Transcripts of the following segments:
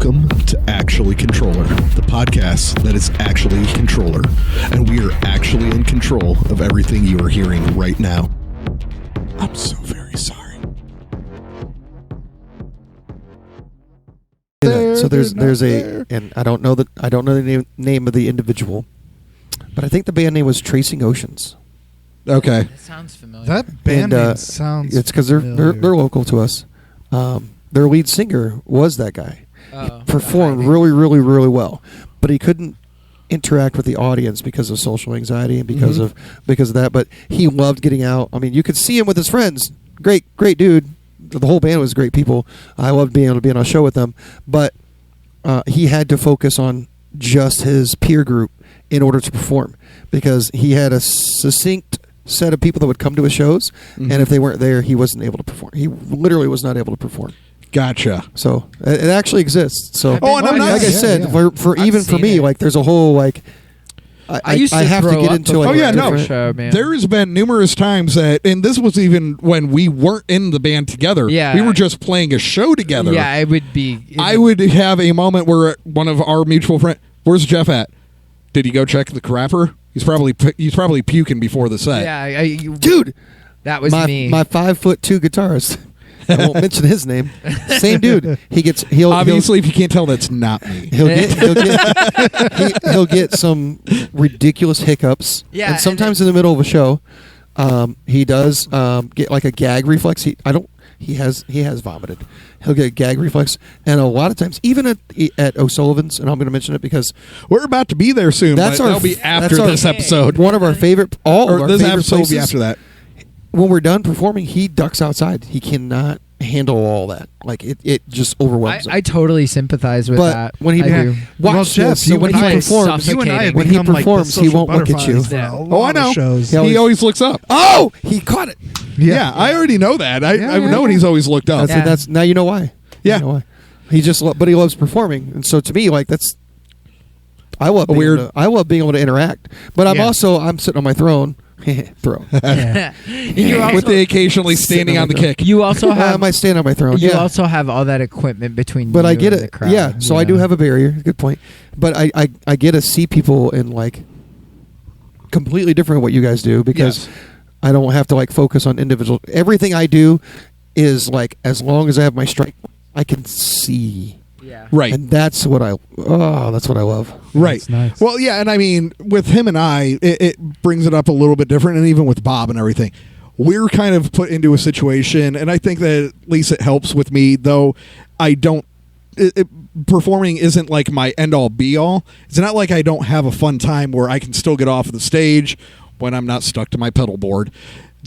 Welcome to Actually Controller, the podcast that is actually Controller, and we are actually in control of everything you are hearing right now. I'm so very sorry. So there's a, and I don't know the name of the individual, but I think the band name was Tracing Oceans. Okay. That sounds familiar. That band name sounds. It's because they're local to us. Their lead singer was that guy. He performed really well, but he couldn't interact with the audience because of social anxiety and because of that. But he loved getting out. I mean, you could see him with his friends. Great dude. The whole band was great people. I loved being able to be on a show with them, but he had to focus on just his peer group in order to perform because he had a succinct set of people that would come to his shows, and if they weren't there, he wasn't able to perform. He literally was not able to perform. Gotcha. So it actually exists. So and I'm not, like I said, for even for me, like there's a whole like. I used to have to throw get up into before like the show, man. There has been numerous times that, and this was even when we weren't in the band together. Yeah. We were just playing a show together. Yeah, it would be. I would have a moment where one of our mutual friends, where's Jeff at? Did he go check the crapper? He's probably puking before the set. Yeah, dude. That was me. My 5'2" guitarist. I won't mention his name. Same dude. He'll Obviously, if you can't tell, that's not me. He'll get some ridiculous hiccups. Yeah, and sometimes in the middle of a show, he does get like a gag reflex. He has vomited. He'll get a gag reflex, and a lot of times, even at O'Sullivan's, and I'm going to mention it because we're about to be there soon. That'll be after this episode. One of our favorite, this episode will be after that. When we're done performing, he ducks outside. He cannot handle all that. Like it just overwhelms him. I totally sympathize with that. When he watch Jeff, this, so when he performs, he won't look at you. Oh, I know. He always looks up. Oh, he caught it. Yeah, I already know that. I've known he's always looked up. That's now you know why. Yeah, you know why. But he loves performing, and so to me, like that's. I love being able to interact, but I'm sitting on my throne. Throw. With the occasionally standing on the kick. You also have. I might stand on my throne. You also have all that equipment between. But you I get and it. The crowd, yeah. So I do have a barrier. Good point. But I get to see people in like completely different than what you guys do because I don't have to like focus on individual. Everything I do is like as long as I have my strength, I can see. Yeah. Right. And that's what I love. Right. That's nice. Well, yeah, and I mean, with him and I, it brings it up a little bit different, and even with Bob and everything, we're kind of put into a situation, and I think that at least it helps with me, though I don't. Performing isn't like my end-all, be-all. It's not like I don't have a fun time where I can still get off of the stage when I'm not stuck to my pedal board.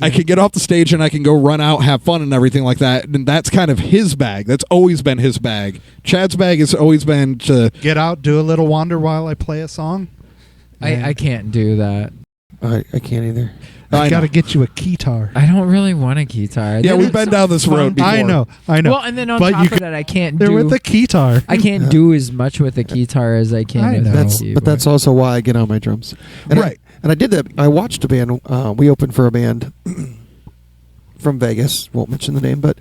I can get off the stage and I can go run out, have fun and everything like that. And that's kind of his bag. That's always been his bag. Chad's bag has always been to get out, do a little wander while I play a song. I can't do that. I can't either. I got to get you a keytar. I don't really want a guitar. Yeah, we've been down this road before. I know. Well, and then on top of that, I can't do... with the keytar. I can't do as much with the guitar as I can with the keyboard. But that's also why I get on my drums. And right. And I did that. I watched a band. We opened for a band from Vegas. Won't mention the name, but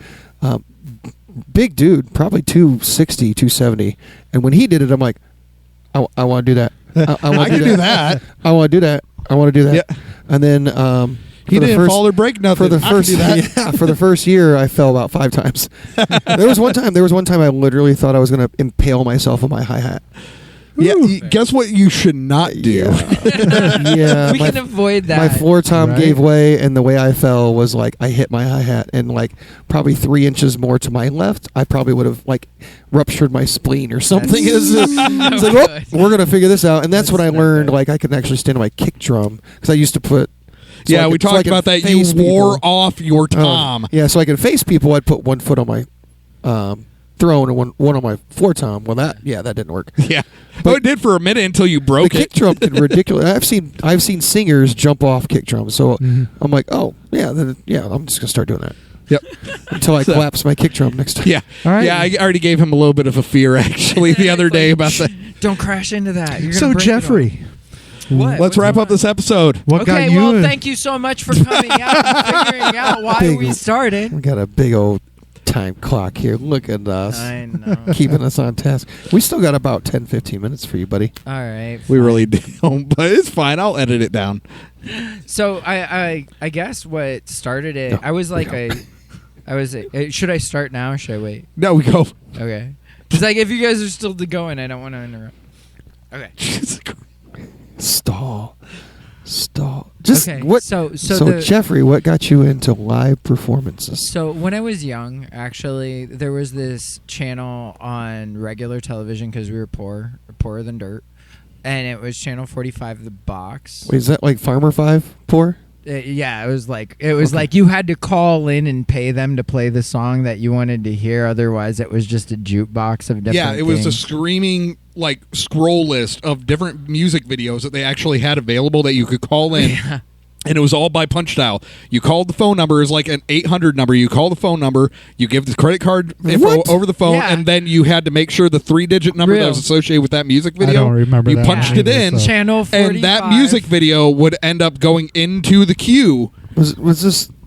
big dude, probably 260, 270. And when he did it, I'm like, I want to do that. I can do that. I want to do that. I want to do that. Yeah. And then he didn't fall or break nothing. For the first year, I fell about 5 times. There was one time I literally thought I was going to impale myself on my hi-hat. Yeah, guess what you should not do? Yeah. We can avoid that. My floor tom gave way, and the way I fell was like I hit my hi-hat, and like probably 3 inches more to my left, I probably would have like ruptured my spleen or something. It's like, we're going to figure this out. And that's what I learned. Like I could actually stand on my kick drum because I used to put... we talked about that. You wore off your tom. So I could face people. I'd put one foot on my... throne and one on my floor tom. Well, that didn't work. Yeah, but it did for a minute until you broke the kick drum did ridiculous. I've seen singers jump off kick drums, so I'm like, I'm just gonna start doing that. Yep. Until I collapse my kick drum next time. Yeah. All right. Yeah, I already gave him a little bit of a fear actually the other day about that. Don't crash into that. You're so Jeffrey. Let's wrap up this episode. Thank you so much for coming out and figuring out why we started. We got a big old time clock here. Look at us. I know. Keeping us on task. We still got about 10, 15 minutes for you, buddy. All right. We fine. really don't, but it's fine. I'll edit it down. So I guess what started it. No, I was like we should I start now or should I wait? No, we go. Okay. Because like if you guys are still going, I don't want to interrupt. Okay. Stall. Just Okay, what? so Jeffrey, what got you into live performances? So when I was young, actually, there was this channel on regular television because we were poorer than dirt, and it was channel 45, The Box. Wait, is that like Farmer 5 poor? Yeah, it was like you had to call in and pay them to play the song that you wanted to hear. Otherwise, it was just a jukebox of different. Yeah, it was a things. screaming like scroll list of different music videos that they actually had available that you could call in. Yeah. And it was all by punch dial. You called the phone number. It was like an 800 number. You call the phone number. You give the credit card info over the phone, Yeah. and then you had to make sure the 3-digit number that was associated with that music video. I don't remember you that punched either, it in, so. Channel 45. and that music video would end up going into the queue. Was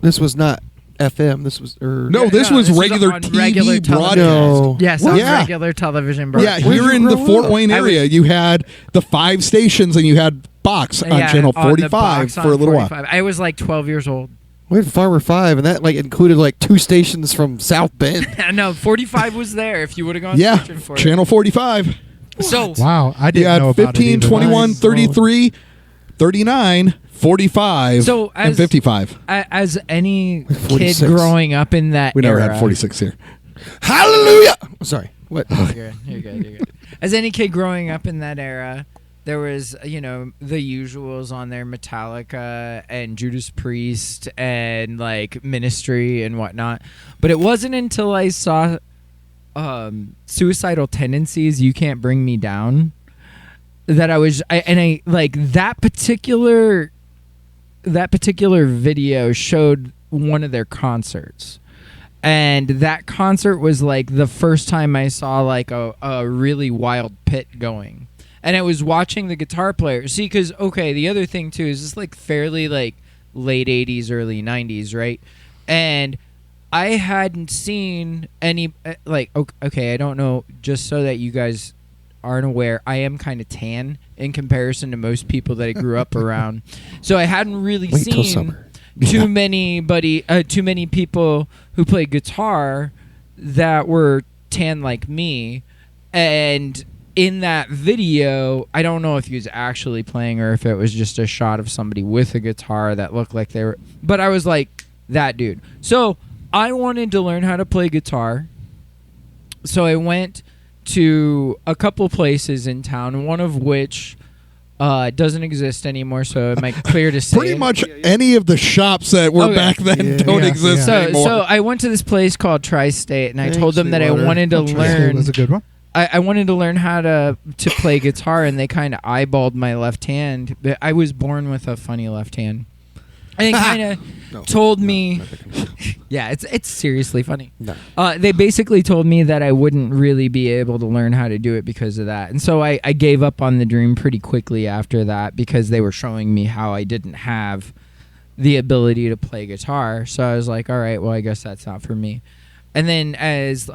this was not FM? This was No, this was regular on TV regular broadcast. No. Yes, on Yeah. regular television Yeah, broadcast. Where'd here you in the grow Fort up? Wayne area, you had the 5 stations, and you had Box on Yeah, channel on the 45 Box for on a little 45. I was like 12 years old. We had Farmer 5, and that like included like 2 stations from South Bend. No, 45 was there if you would have gone Yeah, searching for channel 45. it. So Wow, I You didn't know had about 15, it either. 21, Nice. 33, 39, 45, So and as- 55. as any kid 46. growing up in that We never era, had 46 here. Hallelujah! Sorry. What? You're good. As any kid growing up in that era, there was, the usuals on there, Metallica and Judas Priest and like Ministry and whatnot. But it wasn't until I saw Suicidal Tendencies, You Can't Bring Me Down, that I like that particular video showed one of their concerts. And that concert was like the first time I saw like a really wild pit going. And I was watching the guitar player. See, because, okay, the other thing, too, is it's like fairly like late 80s, early 90s, right? And I hadn't seen any, like, okay, I don't know, just so that you guys aren't aware, I am kind of tan in comparison to most people that I grew up around. So I hadn't really Wait till seen summer. too many people who play guitar that were tan like me. And in that video, I don't know if he was actually playing or if it was just a shot of somebody with a guitar that looked like they were, but I was like, that dude. So I wanted to learn how to play guitar. So I went to a couple places in town, one of which doesn't exist anymore, so it might clear to say. Pretty much any of the shops that were Okay. back then Yeah. don't Yeah, exist yeah. anymore. So I went to this place called Tri-State, and I Thanks, told them that I Sweetwater. wanted to Tri-State learn. was a good one. I wanted to learn how to play guitar, and they kind of eyeballed my left hand. But I was born with a funny left hand, and they kind of told me, yeah, it's seriously funny. No. They basically told me that I wouldn't really be able to learn how to do it because of that, and so I gave up on the dream pretty quickly after that because they were showing me how I didn't have the ability to play guitar. So I was like, all right, well, I guess that's not for me. And then as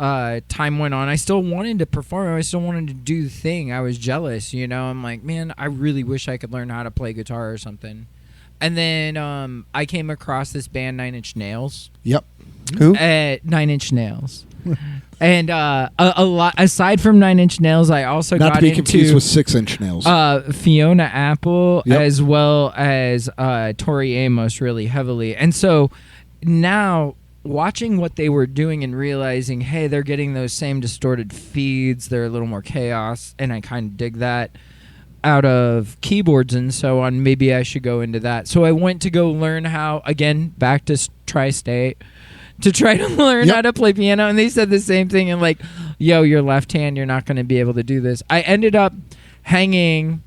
time went on, I still wanted to perform. I still wanted to do the thing. I was jealous, I'm like, man, I really wish I could learn how to play guitar or something. And then I came across this band, 9 Inch Nails. Yep. Who? 9 Inch Nails. And a lot aside from 9 Inch Nails, I also Not got to be confused into with 6-inch nails. Fiona Apple Yep. as well as Tori Amos really heavily. And so now watching what they were doing and realizing, hey, they're getting those same distorted feeds. They're a little more chaos, and I kind of dig that out of keyboards and so on. Maybe I should go into that. So I went to go learn how, again, back to Tri-State, to try to learn how to play piano. And they said the same thing, and like, yo, your left hand, you're not going to be able to do this. I ended up hanging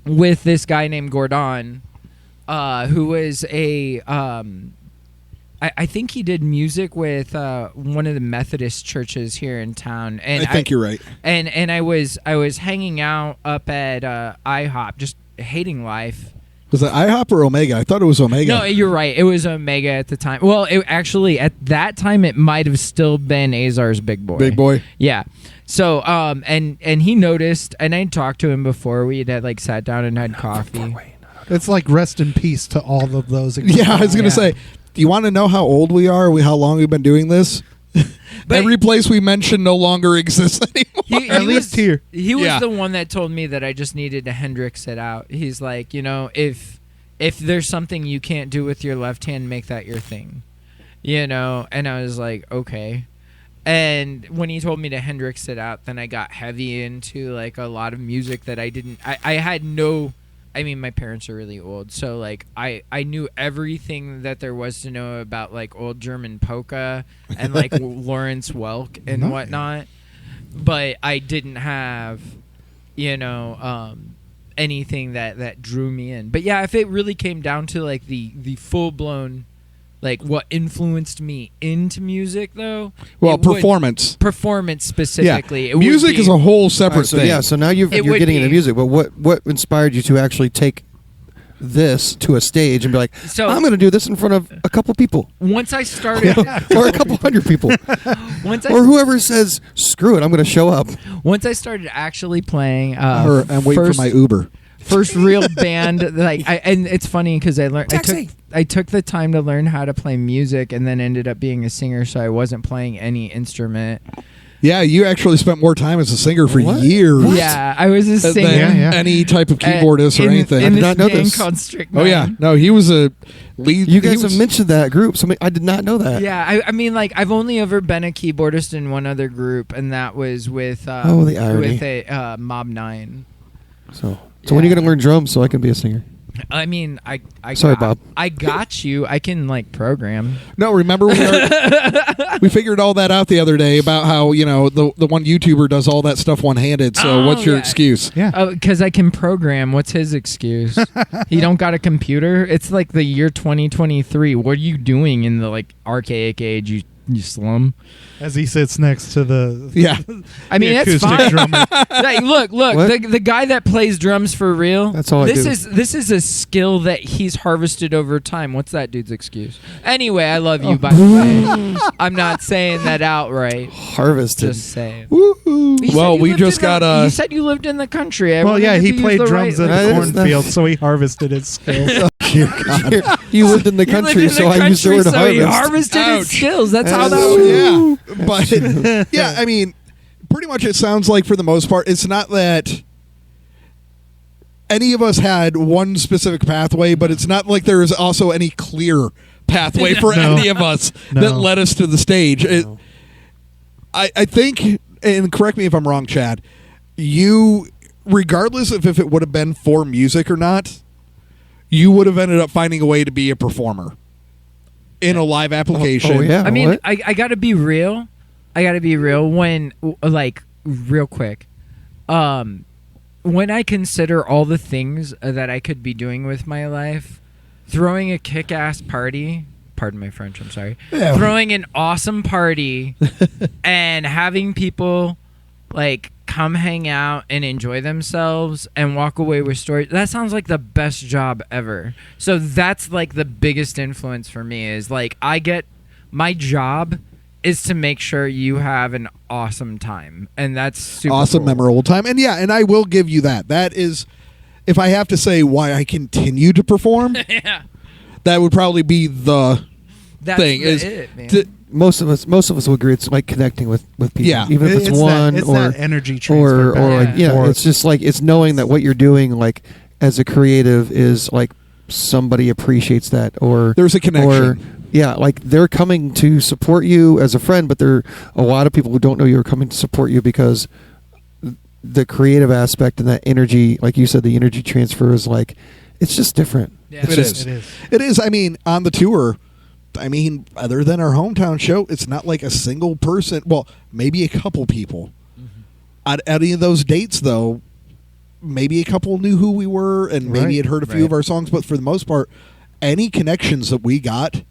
with this guy named Gordon, who was a... I think he did music with one of the Methodist churches here in town, and I think you're right. And I was hanging out up at IHOP, just hating life, Was it IHOP or Omega? I thought it was Omega. No, you're right. It was Omega at the time. Well, it actually at that time it might have still been Azar's Big Boy. Big Boy. Yeah. So and he noticed, and I talked to him before we had like sat down and had coffee. It's like rest in peace to all of those. Yeah, I was going to say, do you want to know how old we are? How long we've been doing this? Every place we mention no longer exists anymore. At least here. He was the one that told me that I just needed to Hendrix it out. He's like, if there's something you can't do with your left hand, make that your thing. And I was like, okay. And when he told me to Hendrix it out, then I got heavy into like a lot of music that I had no. I mean, my parents are really old, so like I knew everything that there was to know about like old German polka and like Lawrence Welk and whatnot, but I didn't have, anything that drew me in. But yeah, if it really came down to like the full blown, like what influenced me into music though, performance specifically. Yeah. Music is a whole separate thing. Yeah, so now you're getting into music, but what inspired you to actually take this to a stage and be like, I'm going to do this in front of a couple people? Once I started, or a couple hundred people, or whoever says, "Screw it, I'm going to show up." Once I started actually playing, I'm waiting for my Uber. First real band, and it's funny because I learned. I took the time to learn how to play music, and then ended up being a singer. So I wasn't playing any instrument. Yeah, you actually spent more time as a singer for years. Yeah, I was a singer. Any type of keyboardist or anything. I did not know this. Oh yeah, no, he was a lead. You guys have mentioned that group. So I did not know that. Yeah, I mean, like I've only ever been a keyboardist in one other group, and that was with the irony. with Mob 9. So when are you going to learn drums so I can be a singer? I mean, Sorry, Bob. I got you. I can like program. No, remember we figured all that out the other day about how the one YouTuber does all that stuff one-handed. So what's your excuse? Yeah, because I can program. What's his excuse? He don't got a computer. It's like the year 2023. What are you doing in the like archaic age? You slum. As he sits next to the I mean, that's fine. Drummer. Like, look, the guy that plays drums for real. That's all this is a skill that he's harvested over time. What's that dude's excuse? Anyway, I love you. By the way, I'm not saying that outright. Harvested. Just saying. Well, we just got. You said you lived in the country. He played drums at the cornfield, so he harvested his skills. You lived in the country, so I used the word so harvest. He harvested his skills. That's how that works. Yeah, but yeah, I mean, pretty much it sounds like for the most part, it's not that any of us had one specific pathway, but it's not like there is also any clear pathway for any of us that led us to the stage. I think, and correct me if I'm wrong, Chad, you, regardless of if it would have been for music or not, you would have ended up finding a way to be a performer in a live application. Oh yeah. I mean, I got to be real. When, like, real quick. When I consider all the things that I could be doing with my life, throwing a kick-ass party, pardon my French, I'm sorry, throwing an awesome party and having people, like, come hang out and enjoy themselves and walk away with stories. That sounds like the best job ever. So that's like the biggest influence for me is like my job is to make sure you have an awesome time. And that's super awesome, cool. memorable time. And yeah, and I will give you that. That is, if I have to say why I continue to perform, that would probably be the thing. Most of us will agree it's like connecting with people. Yeah. Even if it's one that, or that energy transfer. It's just like it's knowing that what you're doing like as a creative is like somebody appreciates that or there's a connection. Like they're coming to support you as a friend, but there are a lot of people who don't know you're coming to support you because the creative aspect and that energy, like you said, the energy transfer is like it's just different. Yeah. It is. I mean, on the tour, other than our hometown show, it's not like a single person. Well, maybe a couple people. Mm-hmm. At any of those dates, though, maybe a couple knew who we were and maybe had heard a few of our songs. But for the most part, any connections that we got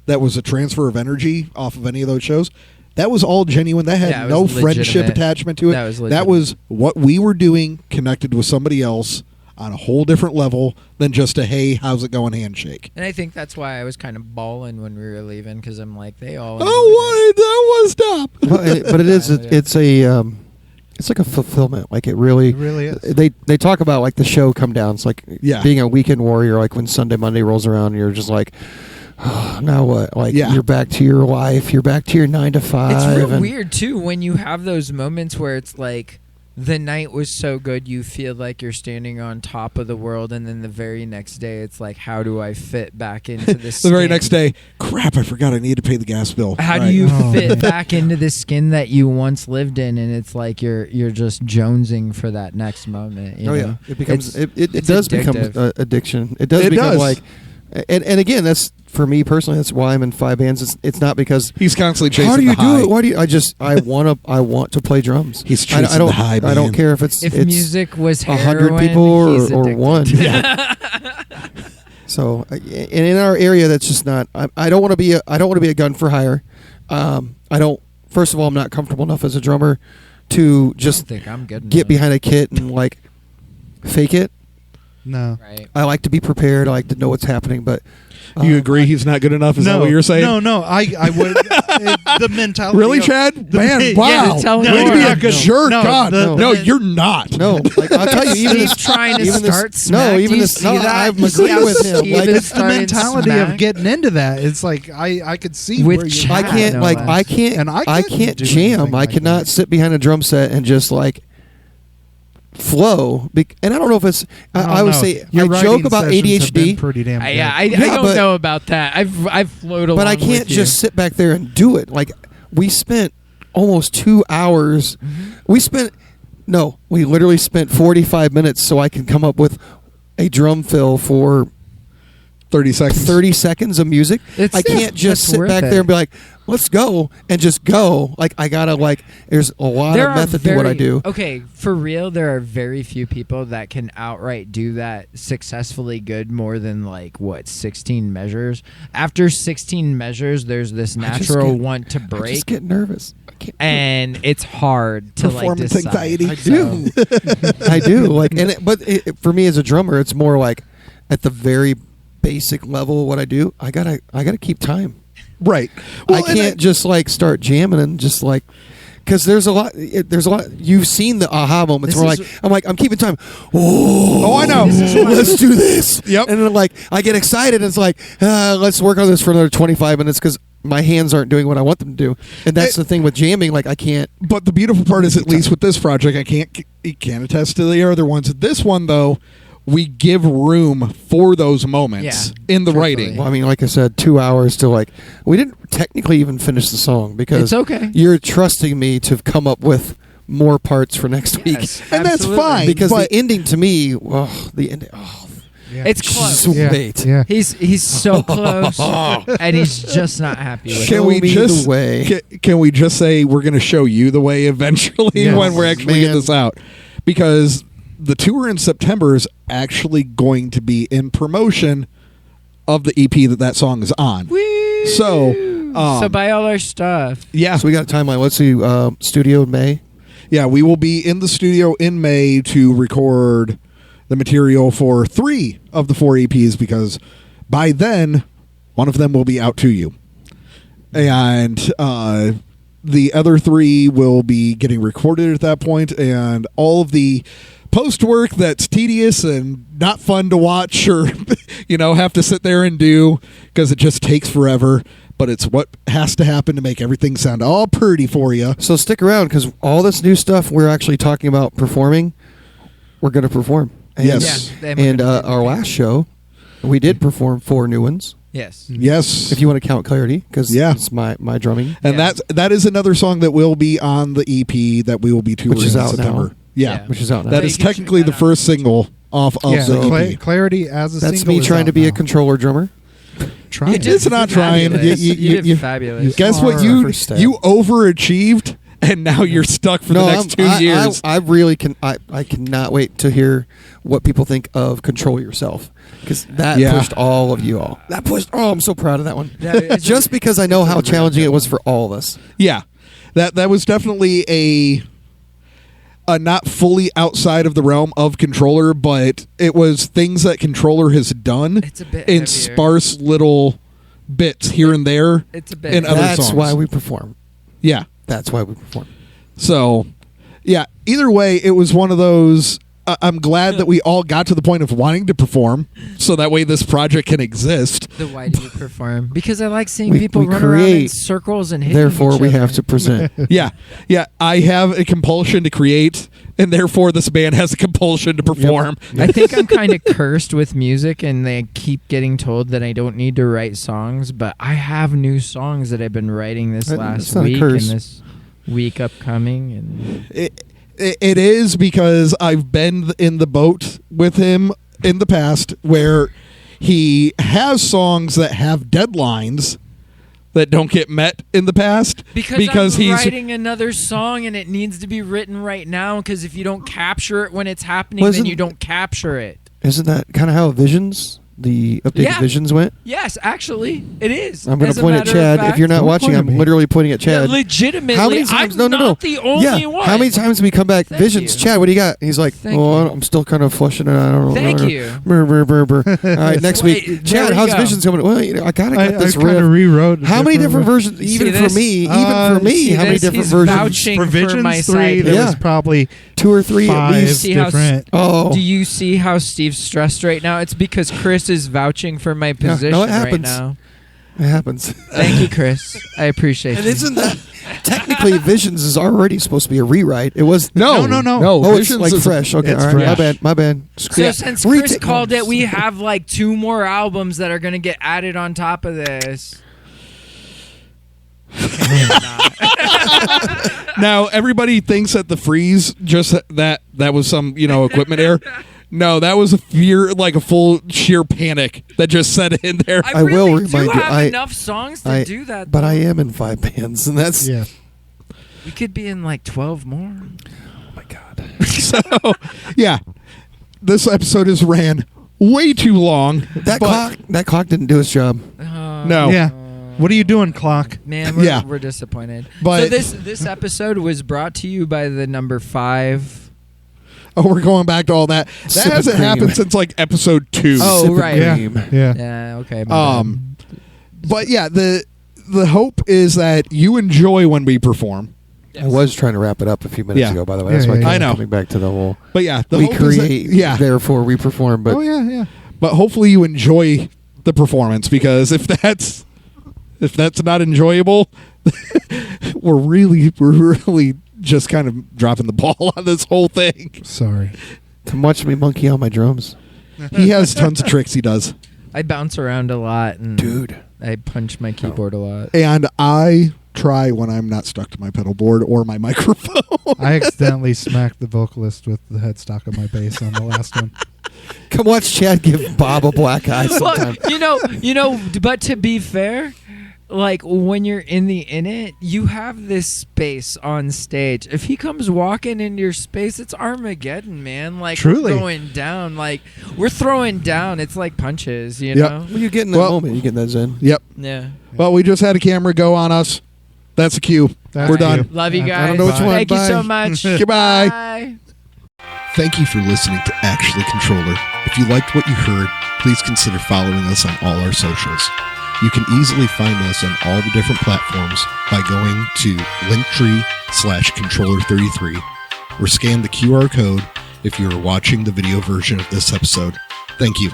that was a transfer of energy off of any of those shows, that was all genuine. That had no friendship attachment to it. That was what we were doing connected with somebody else on a whole different level than just a hey, how's it going handshake. And I think that's why I was kind of bawling when we were leaving, because I'm like, they all. Oh, that was stop. But it is. It's a. It's like a fulfillment. Like it really is. They talk about like the show come down. It's like being a weekend warrior. Like when Sunday, Monday rolls around, and you're just like, oh, now what? Like you're back to your life. You're back to your 9 to 5. It's real weird too when you have those moments where it's like the night was so good you feel like you're standing on top of the world, and then the very next day it's like, how do I fit back into this? The very next day, crap! I forgot I need to pay the gas bill. How do you fit back into the skin that you once lived in? And it's like you're just jonesing for that next moment. You know? It becomes it does become addiction. It does like, and again, that's for me personally. That's why I'm in 5 bands. It's not because he's constantly chasing. How do you the high. do it? Why do you? I want to play drums. He's chasing the high. I don't care if it's music was 100 people or one. Yeah. So, and in our area, that's just not. I don't want to be a gun for hire. I don't. First of all, I'm not comfortable enough as a drummer to just get behind a kit and like fake it. No. Right. I like to be prepared. I like to know what's happening, but you agree he's not good enough? Is that what you're saying? No. I would. The mentality. Really, Chad? Man, wow. Way to be a good jerk. God, no, you're not. No, like, I'll tell you, even he's trying to start smack. No, even this. No, I'm agreeing with him. Like it's the mentality of getting into that. It's like I could see with where you. I can't jam. I cannot sit behind a drum set and just like flow, and I don't know if it's. I would say I joke about ADHD. Pretty damn good. I don't know about that. I've flowed along, but I can't just sit back there and do it. Like we spent almost 2 hours. Mm-hmm. We literally spent 45 minutes so I can come up with a drum fill for 30 seconds. 30 seconds of music. I can't just sit back there and be like, let's go, and just go. Like I gotta there's a lot of method to what I do. Okay, for real, there are very few people that can outright do that successfully good more than 16 measures. After 16 measures, there's this natural want to break. I just get nervous. And it's hard to performance decide. anxiety. I do. I do. For me as a drummer, it's more like at the very basic level of what I do. I gotta keep time. Right. Well, I can't just start jamming and just because there's a lot. You've seen the aha moments where I'm keeping time. Oh, I know. Let's do this. Yep. And then I get excited. And it's let's work on this for another 25 minutes because my hands aren't doing what I want them to do. And that's the thing with jamming. I can't. But the beautiful part is, at least with this project, you can't attest to the other ones. This one though, we give room for those moments in the writing. Well, I mean, like I said, 2 hours to we didn't technically even finish the song because it's okay. You're trusting me to come up with more parts for next week, and that's fine. Because the ending to me, the ending. Oh, yeah. It's close. Sweet. Yeah. He's so close, and he's just not happy with it. Can we just say we're going to show you the way eventually when we're actually getting this out? Because the tour in September is actually going to be in promotion of the EP that song is on. Whee! So buy all our stuff. Yeah. So we got a timeline. Let's see. Studio in May. Yeah, we will be in the studio in May to record the material for 3 of the 4 EPs, because by then one of them will be out to you. And the other 3 will be getting recorded at that point, and all of the post work that's tedious and not fun to watch or have to sit there and do because it just takes forever, but it's what has to happen to make everything sound all pretty for you. So stick around, because all this new stuff we're actually talking about performing, we're going to perform. And, yes. And our last show, we did perform 4 new ones. Yes. Yes. If you want to count Clarity, because it's my drumming. And that is another song that will be on the EP that we will be touring in September. Now. Yeah, which is out now. That is technically the first single off of the EP. Clarity as a single. That's me trying to be a Contrøller drummer. It's not trying. You did fabulous. Guess what? You overachieved, and now you're stuck for the next 2 years. I really can. I cannot wait to hear what people think of Control Yourself, because that pushed all of you all. That pushed. Oh, I'm so proud of that one. Just because I know how challenging it was for all of us. Yeah, that was definitely a not fully outside of the realm of Contrøller, but it was things that Contrøller has done It's a bit in heavier. sparse little bits here and there. It's a bit. in other That's songs. why we perform. Yeah. That's why we perform. So, yeah, either way, it was one of those. I'm glad that we all got to the point of wanting to perform, so that way this project can exist. The why do you perform? Because I like seeing We- people we run around in create, circles and hitting Therefore, each we other. have to present. Yeah, I have a compulsion to create, and therefore this band has a compulsion to perform. I think I'm kind of cursed with music, and they keep getting told that I don't need to write songs. But I have new songs that I've been writing this It's last not a week and curse. this week upcoming. And It is because I've been in the boat with him in the past where he has songs that have deadlines that don't get met in the past because I'm he's writing another song and it needs to be written right now. Because if you don't capture it when it's happening, Wasn't- then you don't capture it. Isn't that kind of how the updated Yeah. Visions went? Yes, actually, it is. I'm going As to a point at matter of Chad. fact. If you're not Don't watching, point at I'm me. literally pointing at Chad. Yeah, legitimately, How many times? I'm No. not the only one. How many times do we come back? Thank Visions, you. Chad. What do you got? He's like, Thank oh, you. I'm still kind of flushing it. I don't know. Thank you. Brr, brr, brr, brr. All right, next Wait, week, there Chad. we How's go. Visions coming? Well, I kind of got this I kind of riff. rewrote. How many different versions? Even See for this? me, Uh, See how many this? different He's versions? vouching For for Visions my 3, side. there Yeah. was probably 2 or 3 at 5 least. See how different. Oh, Do you see how Steve's stressed right now? It's because Chris is vouching for my position no, it right happens. now. it happens. Thank you, Chris. I appreciate And you. isn't that technically Visions is already supposed to be a rewrite? It was no. Oh, it's Visions like is- fresh. Okay, it's all right. fresh. My bad. So Yeah. since Chris Retake- called it, we have like 2 more albums that are going to get added on top of this. Now everybody thinks that the freeze just that was some equipment error. No, that was a full sheer panic that just set in there. I will really remind do you, have I- enough songs to do that. But though. I am in 5 bands, and that's Yeah. We could be in like 12 more. oh my god. So, yeah, this episode has ran way too long. That clock didn't do its job. No. Yeah. What are you doing, clock? Man, Yeah. we're disappointed. But- so this episode was brought to you by the number 5. Oh, we're going back to all that. That Sip of hasn't cream. happened since like episode 2. Oh, Sip of right. Yeah. cream. Yeah. Yeah, okay. my bad. But yeah, the hope is that you enjoy when we perform. I was trying to wrap it up a few minutes Yeah. ago, by the way. That's Yeah, why yeah, I I know. coming back to the whole But yeah, the we hope is that- create, yeah. therefore we perform. But Oh yeah. But hopefully you enjoy the performance, because if that's not enjoyable, we're really just kind of dropping the ball on this whole thing. Sorry. to watch me monkey on my drums, He has tons of tricks he does. I bounce around a lot, and dude. I punch my keyboard a lot. And I try when I'm not stuck to my pedal board or my microphone. I accidentally smacked the vocalist with the headstock of my bass on the last one. Come watch Chad give Bob a black eye sometime. Look, you know. But to be fair, like when you're in it, you have this space on stage. If he comes walking into your space, it's Armageddon, man. Like Truly. we're going down. Like we're throwing down. It's like punches, you Yep. know. Well, you get in that Well- moment. You get in that zen. Yep. Yeah. Well, we just had a camera go on us. That's a cue. That's We're a cue. done. Love you I guys. don't know which one. Thank you so Bye. much. Goodbye. Bye. Thank you for listening to Actually Contrøller. If you liked what you heard, please consider following us on all our socials. You can easily find us on all the different platforms by going to linktree/Contrøller33 or scan the QR code if you are watching the video version of this episode. Thank you.